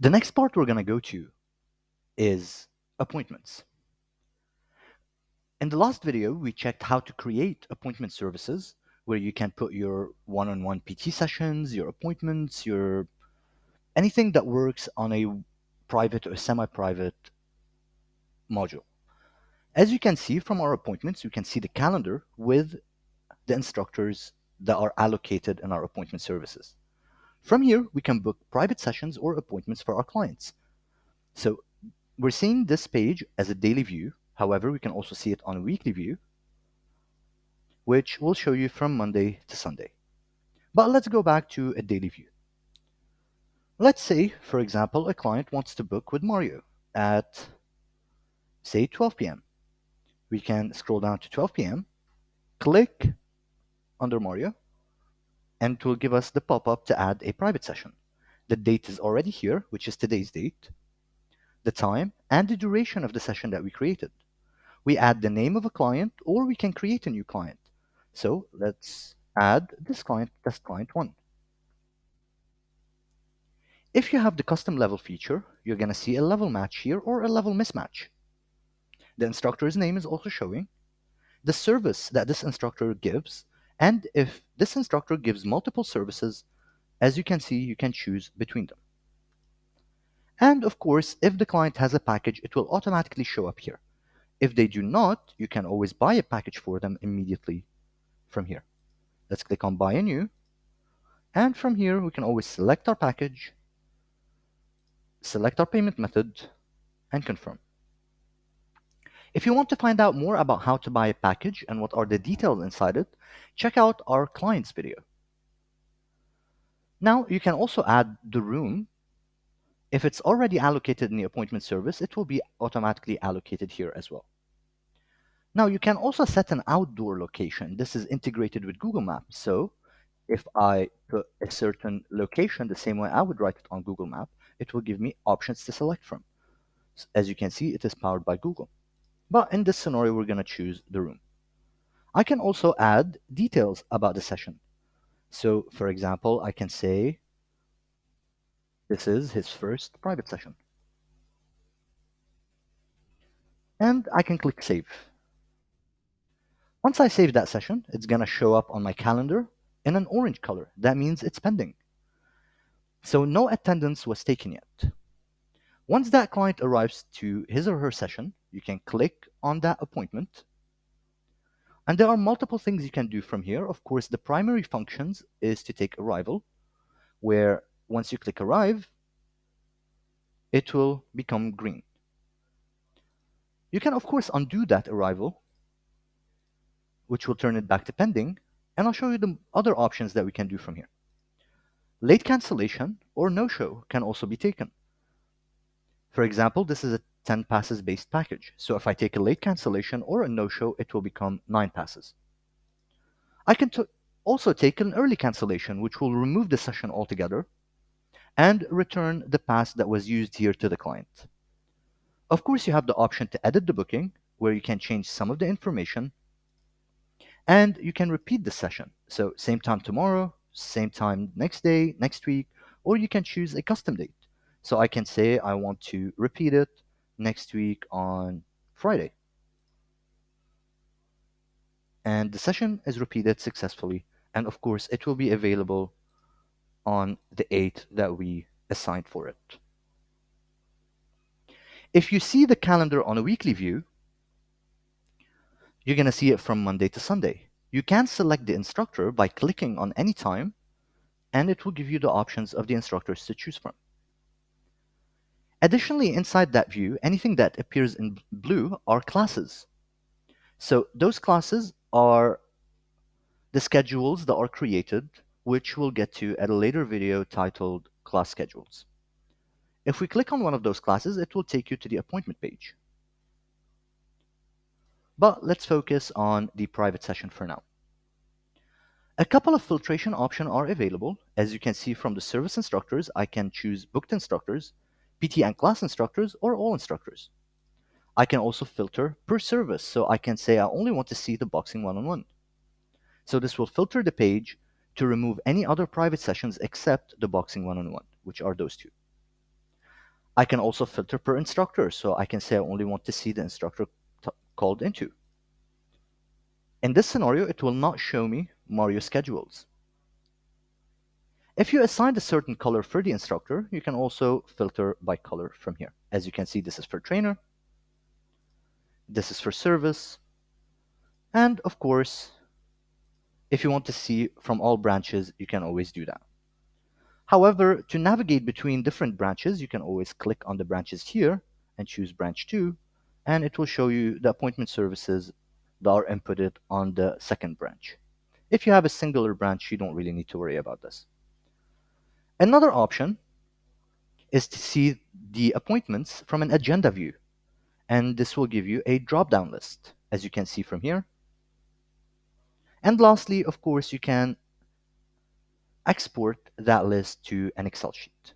The next part we're going to go to is appointments. In the last video, we checked how to create appointment services where you can put your one-on-one PT sessions, your appointments, your anything that works on a private or semi-private module. As you can see from our appointments, you can see the calendar with the instructors that are allocated in our appointment services. From here, we can book private sessions or appointments for our clients. So we're seeing this page as a daily view. However, we can also see it on a weekly view, which will show you from Monday to Sunday. But let's go back to a daily view. Let's say, for example, a client wants to book with Mario at, say, 12 p.m. We can scroll down to 12 p.m., click under Mario, and it will give us the pop-up to add a private session. The date is already here, which is today's date, the time, and the duration of the session that we created. We add the name of a client, or we can create a new client. So let's add this client, test client 1. If you have the custom level feature, you're going to see a level match here or a level mismatch. The instructor's name is also showing, the service that this instructor gives, and if this instructor gives multiple services, as you can see, you can choose between them. And of course, if the client has a package, it will automatically show up here. If they do not, you can always buy a package for them immediately from here. Let's click on Buy a New. And from here, we can always select our package, select our payment method, and confirm. If you want to find out more about how to buy a package and what are the details inside it, check out our clients video. Now, you can also add the room. If it's already allocated in the appointment service, it will be automatically allocated here as well. Now, you can also set an outdoor location. This is integrated with Google Maps. So if I put a certain location the same way I would write it on Google Map, it will give me options to select from. As you can see, it is powered by Google. But in this scenario, we're going to choose the room. I can also add details about the session. So for example, I can say this is his first private session. And I can click save. Once I save that session, it's going to show up on my calendar in an orange color. That means it's pending. So no attendance was taken yet. Once that client arrives to his or her session, you can click on that appointment. And there are multiple things you can do from here. Of course, the primary functions is to take arrival, where once you click arrive, it will become green. You can, of course, undo that arrival, which will turn it back to pending, and I'll show you the other options that we can do from here. Late cancellation or no-show can also be taken. For example, this is a 10 passes based package. So if I take a late cancellation or a no-show, it will become 9 passes. I can also take an early cancellation, which will remove the session altogether and return the pass that was used here to the client. Of course, you have the option to edit the booking, where you can change some of the information, and you can repeat the session. So same time tomorrow, same time next day, next week, or you can choose a custom date. So I can say I want to repeat it next week on Friday. And the session is repeated successfully. And of course, it will be available on the 8th that we assigned for it. If you see the calendar on a weekly view, you're going to see it from Monday to Sunday. You can select the instructor by clicking on any time, and it will give you the options of the instructors to choose from. Additionally, inside that view, anything that appears in blue are classes. So those classes are the schedules that are created, which we'll get to at a later video titled Class Schedules. If we click on one of those classes, it will take you to the appointment page. But let's focus on the private session for now. A couple of filtration options are available. As you can see from the service instructors, I can choose booked instructors, PT and class instructors, or all instructors. I can also filter per service, so I can say I only want to see the boxing one-on-one. So this will filter the page to remove any other private sessions except the boxing one-on-one, which are those two. I can also filter per instructor, so I can say I only want to see the instructor called into. In this scenario, it will not show me Mario schedules. If you assigned a certain color for the instructor, you can also filter by color from here. As you can see, this is for trainer, this is for service, and of course, if you want to see from all branches, you can always do that. However, to navigate between different branches, you can always click on the branches here and choose branch 2, and it will show you the appointment services that are inputted on the second branch. If you have a singular branch, you don't really need to worry about this. Another option is to see the appointments from an agenda view, and this will give you a drop-down list, as you can see from here. And lastly, of course, you can export that list to an Excel sheet.